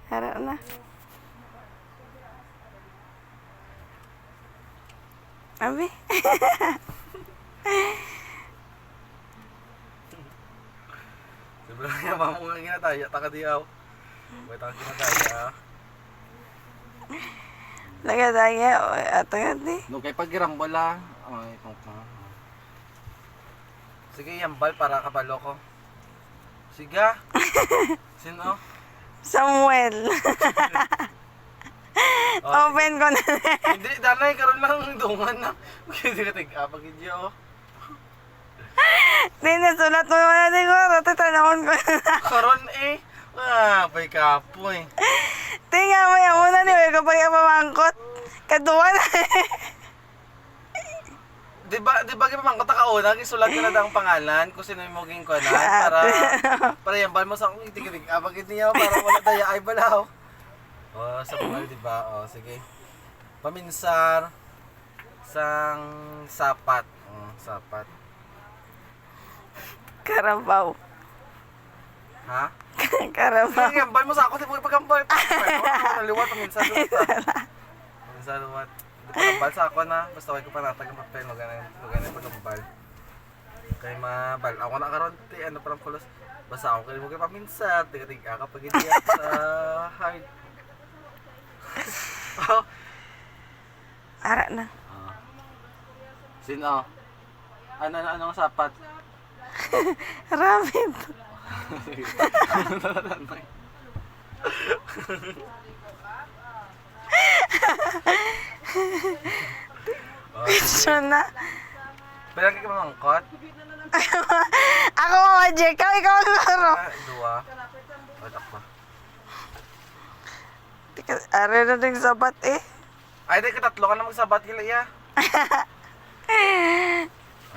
Harap na. Abi. Sebenarnya mamu nga ginataya, taka diyaw. Wait, taka ginataya. Nagataya. Ato yan di. No, kay pagirambol lang. Ay, itong pa. Sige, yambal para kabalo ko. Sige. Sino? Samuel. Oh, Open ko na. hindi, danay, karoon lang dungan na. Hindi ka tig-apag hindi ako. Di nasulat mo naman na siguro. Tatanawin ko na. Karoon eh. Ah, pay kapo eh. Tinga mo yung una ni Will kapag yung pamangkot. Kaduwa na. Di ba gimamang ko ta kauna, gisulat ko na dang pangalan kung sino yung maging ko na para yambal mo sa akong itig-itig. Apag hindi niya para wala daya ay balaw. Oh, sa mga di ba? Oh, sige. Paminsar sang sapat. Oh, sapat. Karabaw. Ha? Karabaw. Sige, yambal mo sa ako, di mo ipagambal. Naliwat paminsan luwat. Paminsan luwat. Di pagambal sa ako na. Basta ko panatag ang papel, maganin pagambal. Kay mabal. Ako na karon ti ano parang kulos. Basta ako kay mo kay paminsan, tiga-tiga kapag hindi sa hard. Oh. Ara na. Sino? Ano ang sapat? Rabbit. Picture na. Pero kay mamangkot? Ako mga Jeka, ikaw ang laro. Dua. Otak pa. Ara na din sabat eh. Ay, di katatlo ka na magsabat kila iya. Ay,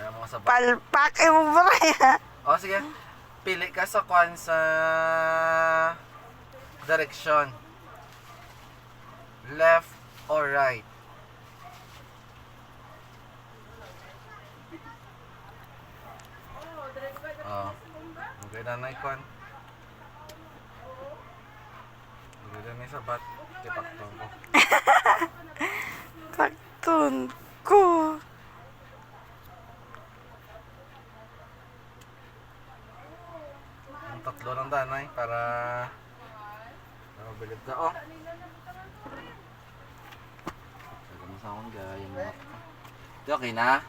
mga sabat. Palpak eh mo ba ya? O, sige. Pili ka sa kwan sa direction. Left or right? Oh. Okay na na kwan. Okay na may sabat. Kipakto ko. Paktun ko. Ang tatlo ng danay para mabilib ka. Oh. Sabi mo sa akong gaya mo. Ito okay na?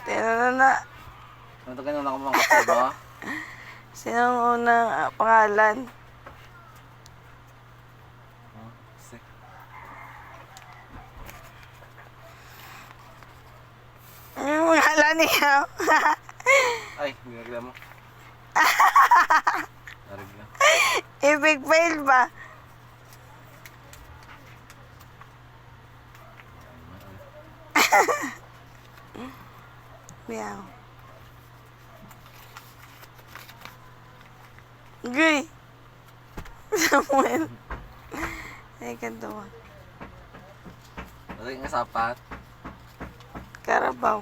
Tingnan na. Ano ito ganun ako mga kapag mo? Sinong unang pangalan? Oh, sick. Yung pangalan niya. Ay, binagla mo. Narigla. Epic fail ba? Meow. Gay. Samuel. Ay, kanto mo. Ano yung sapat? Karabaw.